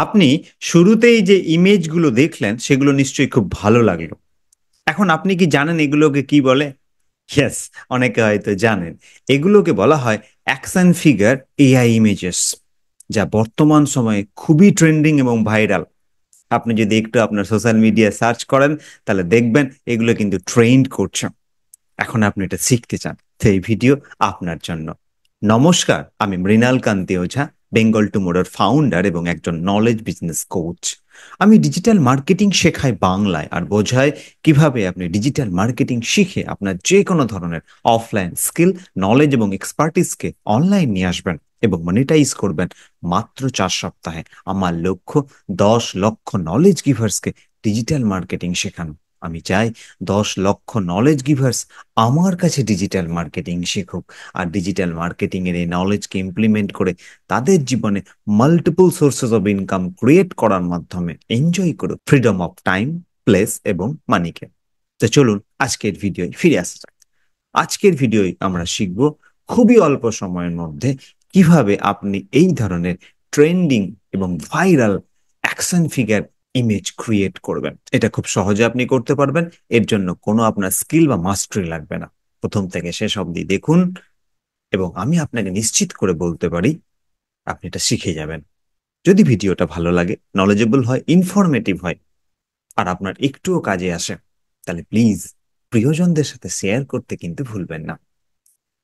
আপনি শুরুতেই যে ইমেজগুলো দেখলেন সেগুলো নিশ্চয়ই খুব ভালো লাগলো। এখন আপনি কি জানেন এগুলোকে কি বলে? ইয়েস, অনেকে হয়তো জানেন। এগুলোকে বলা হয় অ্যাকশন ফিগার এআই ইমেজেস, যা বর্তমান সময়ে খুবই ট্রেন্ডিং এবং ভাইরাল। আপনি যদি একটু আপনার সোশ্যাল মিডিয়া সার্চ করেন তাহলে দেখবেন এগুলো কিন্তু ট্রেন্ড করছে। এখন আপনি এটা শিখতে চান, তো এই ভিডিও আপনার জন্য। নমস্কার, আমি মৃণাল কান্তি ওঝা, বেঙ্গল টুমোরোর ফাউন্ডার এবং একজন নলেজ বিজনেস কোচ। আমি ডিজিটাল মার্কেটিং শেখাই বাংলায় আর বোঝাই কিভাবে আপনি ডিজিটাল মার্কেটিং শিখে আপনার যে কোনো ধরনের অফলাইন স্কিল, নলেজ এবং এক্সপার্টিসকে অনলাইন নিয়ে আসবেন এবং মনিটাইজ করবেন মাত্র 4 সপ্তাহে। আমার লক্ষ্য 10 লক্ষ নলেজ গিভার্সকে ডিজিটাল মার্কেটিং শেখানো। আমি চাই 10 লক্ষ নলেজ গিভার্স আমার কাছে ডিজিটাল মার্কেটিং শিখুক আর ডিজিটাল মার্কেটিং এর এই নলেজকে ইমপ্লিমেন্ট করে তাদের জীবনে multiple sources of income create করার মাধ্যমে এনজয় করুক ফ্রিডম অফ টাইম, প্লেস এবং মানিকে। তো চলুন আজকের ভিডিও ফিরে আসা যাক। আজকের ভিডিওয় আমরা শিখব খুবই অল্প সময়ের মধ্যে কিভাবে আপনি এই ধরনের ট্রেন্ডিং এবং viral action figure image create করবেন। এটা খুব সহজে আপনি করতে পারবেন। এর জন্য কোনো আপনার স্কিল বা মাস্টারি লাগবে না। প্রথম থেকে শেষ অবধি দেখুন এবং আমি আপনাকে নিশ্চিত করে বলতে পারি আপনি এটা শিখে যাবেন। যদি ভিডিওটা ভালো লাগে, নলেজেবল হয়, ইনফরমেটিভ হয় আর আপনার একটুও কাজে আসে, তাহলে প্লিজ প্রিয়জনদের সাথে শেয়ার করতে কিন্তু ভুলবেন না।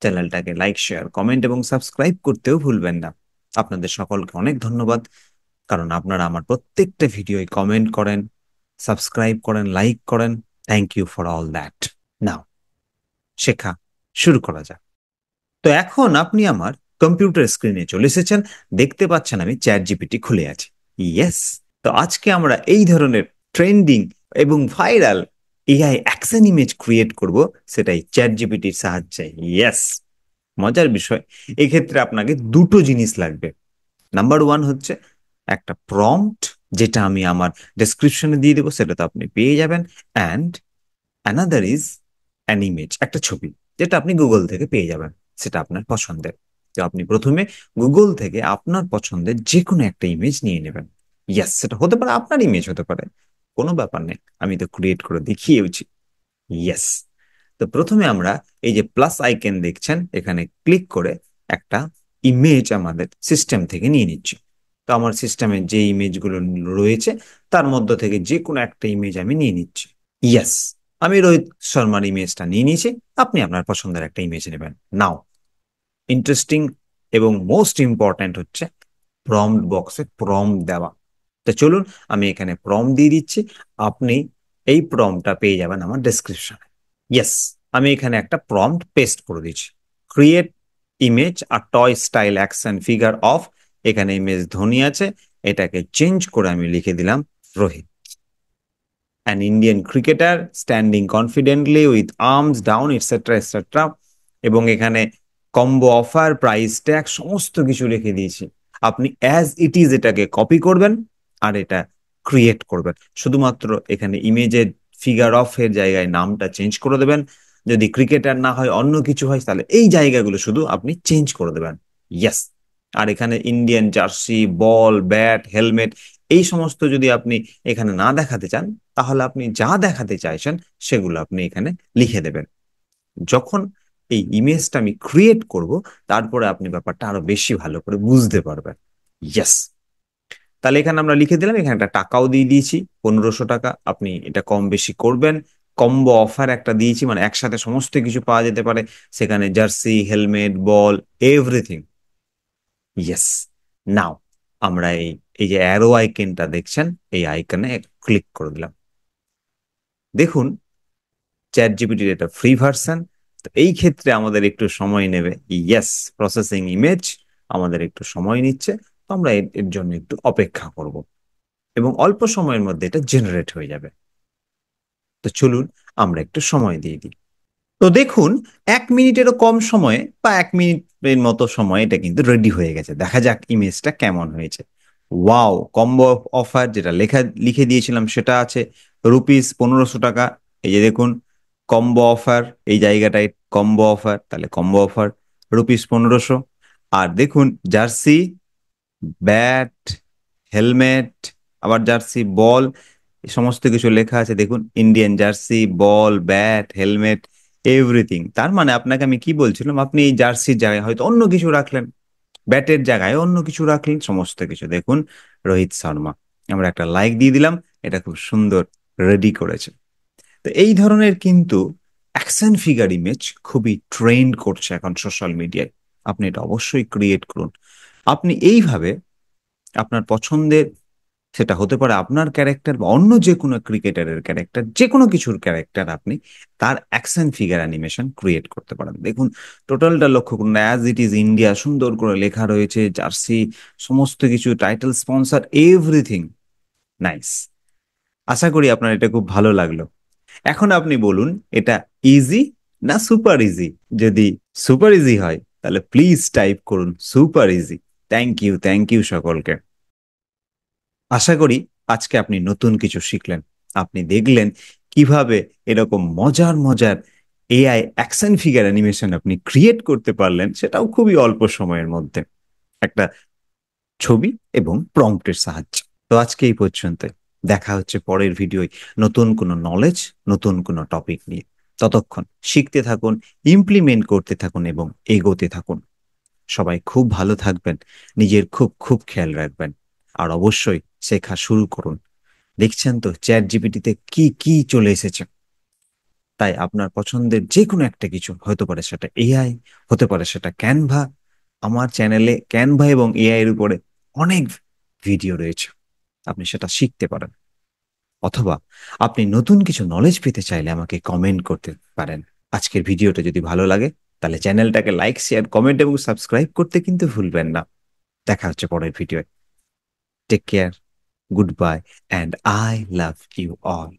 চ্যানেলটাকে লাইক, শেয়ার, কমেন্ট এবং সাবস্ক্রাইব করতেও ভুলবেন না। আপনাদের সকলকে অনেক ধন্যবাদ, কারণ আপনারা আমার প্রত্যেকটা ভিডিওয় কমেন্ট করেন, সাবস্ক্রাইব করেন, লাইক করেন। Thank you for all that. Now শেখা শুরু করা যাক। তো এখন আপনি আমার কম্পিউটার স্ক্রিনে চলে এসেছেন। দেখতে পাচ্ছেন আমি চ্যাট জিপিটি খুলে আছে। ইয়েস। তো আজকে আমরা এই ধরনের ট্রেন্ডিং এবং viral AI action image create করব, সেটাই চ্যাট জিপিটির সাহায্যে। ইয়েস। মজার বিষয়, এক্ষেত্রে আপনাকে দুটো জিনিস লাগবে। নাম্বার ওয়ান হচ্ছে একটা প্রম্পট, যেটা আমি আমার ডেসক্রিপশনে দিয়ে দেবো, সেটা তো আপনি পেয়ে যাবেন। And another is an image, একটা ছবি, যেটা আপনি গুগল থেকে পেয়ে যাবেন, সেটা আপনার পছন্দের। তো আপনি প্রথমে গুগল থেকে আপনার পছন্দের যে কোনো একটা ইমেজ নিয়ে নেবেন। ইয়েস, সেটা হতে পারে আপনার ইমেজ, হতে পারে, কোনো ব্যাপার নেই, আমি তো ক্রিয়েট করে দেখিয়েওছি। ইয়েস। তো প্রথমে আমরা এই যে প্লাস আইকন দেখছেন, এখানে ক্লিক করে একটা ইমেজ আমাদের সিস্টেম থেকে নিয়ে নিচ্ছি। তো আমার সিস্টেমে যে ইমেজগুলো রয়েছে তার মধ্য থেকে যে কোনো একটা ইমেজ আমি নিয়ে নিচ্ছি। ইয়েস, আমি রোহিত শর্মার ইমেজটা নিয়ে নিয়েছি। আপনি আপনার পছন্দের একটা ইমেজ নেবেন। নাও ইন্টারেস্টিং এবং মোস্ট ইম্পর্ট্যান্ট হচ্ছে প্রম্পট বক্সে প্রম্পট দেওয়া। তো চলুন আমি এখানে প্রম্পট দিয়ে দিচ্ছি। আপনি এই প্রম্পটটা পেয়ে যাবেন আমার ডেসক্রিপশনে। ইয়েস, আমি এখানে একটা প্রম্পট পেস্ট করে দিচ্ছি। ক্রিয়েট ইমেজ আর toy style action figure of, এখানে ইমেজ ধোনি আছে, এটাকে চেঞ্জ করে আমি লিখে দিলাম Rohit, an Indian cricketer standing confidently with arms down, etc. etc. এবং এখানে কম্বো অফার, প্রাইস ট্যাগ সমস্ত কিছু লিখে দিয়েছি। আপনি অ্যাজ ইট ইজ এটাকে কপি করবেন আর এটা ক্রিয়েট করবেন। শুধুমাত্র এখানে ইমেজের ফিগার অফ এর জায়গায় নামটা চেঞ্জ করে দেবেন। যদি ক্রিকেটার না হয় অন্য কিছু হয় তাহলে এই জায়গাগুলো শুধু আপনি চেঞ্জ করে দেবেন। ইয়েস। আর এখানে ইন্ডিয়ান জার্সি, বল, ব্যাট, হেলমেট এই সমস্ত যদি আপনি এখানে না দেখাতে চান, তাহলে আপনি যা দেখাতে চাইছেন সেগুলো আপনি এখানে লিখে দেবেন। যখন এই ইমেজটা আমি ক্রিয়েট করব, তারপরে আপনি ব্যাপারটা আরো বেশি ভালো করে বুঝতে পারবেন। ইয়েস। তাহলে এখানে আমরা লিখে দিলাম, এখানে একটা টাকাও দিয়ে দিয়েছি, 1500 টাকা। আপনি এটা কম বেশি করবেন। কম্বো অফার একটা দিয়েছি, মানে একসাথে সমস্ত কিছু পাওয়া যেতে পারে, সেখানে জার্সি, হেলমেট, বল, এভরিথিং। ইয়েস। নাও আমরা এই এই যে অ্যারো আইকনটা দেখছেন, এই আইকনে ক্লিক করে দিলাম। দেখুন চ্যাট জিপিটির এটা ফ্রি ভার্সন। তো এই ক্ষেত্রে আমাদের একটু সময় নেবে। ইয়েস, প্রসেসিং ইমেজ আমাদের একটু সময় নিচ্ছে। তো আমরা এর জন্য একটু অপেক্ষা করব এবং অল্প সময়ের মধ্যে এটা জেনারেট হয়ে যাবে। তো চলুন আমরা একটু সময় দিয়ে দিই। তো দেখুন 1 মিনিটেরও কম সময়ে বা 1 মিনিটের মতো সময় এটা কিন্তু রেডি হয়ে গেছে। দেখা যাক ইমেজটা কেমন হয়েছে। ওয়াও, কম্বো অফার যেটা লিখে দিয়েছিলাম সেটা আছে, রুপিস 1500 টাকা। এই যে দেখুন কম্বো অফার, এই জায়গাটায় কম্বো অফার, তাহলে কম্বো অফার রুপিস 1500। আর দেখুন জার্সি, ব্যাট, হেলমেট, আবার জার্সি, বল, এই সমস্ত কিছু লেখা আছে দেখুন, ইন্ডিয়ান জার্সি, বল, ব্যাট, হেলমেট, এভরিথিং। তার মানে আপনাকে আমি কি বলছিলাম, আপনি এই জার্সির জায়গায় হয়তো অন্য কিছু রাখলেন, ব্যাটের জায়গায় অন্য কিছু রাখলেন, সমস্ত কিছু দেখুন রোহিত শর্মা। আমরা একটা লাইক দিয়ে দিলাম, এটা খুব সুন্দর রেডি করেছে। তো এই ধরনের কিন্তু অ্যাকশন ফিগার ইমেজ খুবই ট্রেন্ড করছে এখন সোশ্যাল মিডিয়ায়। আপনি এটা অবশ্যই ক্রিয়েট করুন। আপনি এইভাবে আপনার পছন্দের, সেটা হতে পারে আপনার ক্যারেক্টার বা অন্য যে কোনো ক্রিকেটারের ক্যারেক্টার, যে কোনো কিছুর ক্যারেক্টার, আপনি তার অ্যাকশন ফিগার অ্যানিমেশন ক্রিয়েট করতে পারেন। দেখুন টোটালটা লক্ষ্য করুন, অ্যাজ ইট ইজ ইন্ডিয়া সুন্দর করে লেখা রয়েছে, জার্সি, সমস্ত কিছু, টাইটেল, স্পন্সর, এভরিথিং নাইস। আশা করি আপনার এটা খুব ভালো লাগলো। এখন আপনি বলুন, এটা ইজি না সুপার ইজি? যদি সুপার ইজি হয় তাহলে প্লিজ টাইপ করুন সুপার ইজি। থ্যাংক ইউ সকলকে। আশা করি আজকে আপনি নতুন কিছু শিখলেন। আপনি দেখলেন কিভাবে এরকম মজার মজার এআই অ্যাকশন ফিগার অ্যানিমেশন আপনি ক্রিয়েট করতে পারলেন, সেটাও খুবই অল্প সময়ের মধ্যে, একটা ছবি এবং প্রম্পটের সাহায্যে। তো আজকে এই পর্যন্ত, দেখা হচ্ছে পরের ভিডিওয় নতুন কোনো নলেজ, নতুন কোনো টপিক নিয়ে। ততক্ষণ শিখতে থাকুন, ইমপ্লিমেন্ট করতে থাকুন এবং এগোতে থাকুন। সবাই খুব ভালো থাকবেন, নিজের খুব খুব খেয়াল রাখবেন, আর অবশ্যই শেখা শুরু করুন। দেখছেন তো চ্যাট জিপিটিতে কি কি চলে এসেছে। তাই আপনার পছন্দের যে কোনো একটা কিছু, হতে পারে সেটা এআই, হতে পারে সেটা ক্যানভা। আমার চ্যানেলে ক্যানভা এবং এআই এর উপরে অনেক ভিডিও রয়েছে, আপনি সেটা শিখতে পারেন। অথবা আপনি নতুন কিছু নলেজ পেতে চাইলে আমাকে কমেন্ট করতে পারেন। আজকের ভিডিওটা যদি ভালো লাগে তাহলে চ্যানেলটাকে লাইক, শেয়ার, কমেন্ট এবং সাবস্ক্রাইব করতে কিন্তু ভুলবেন না। দেখা হচ্ছে পরের ভিডিওয়। Take care, good bye, and I love you all.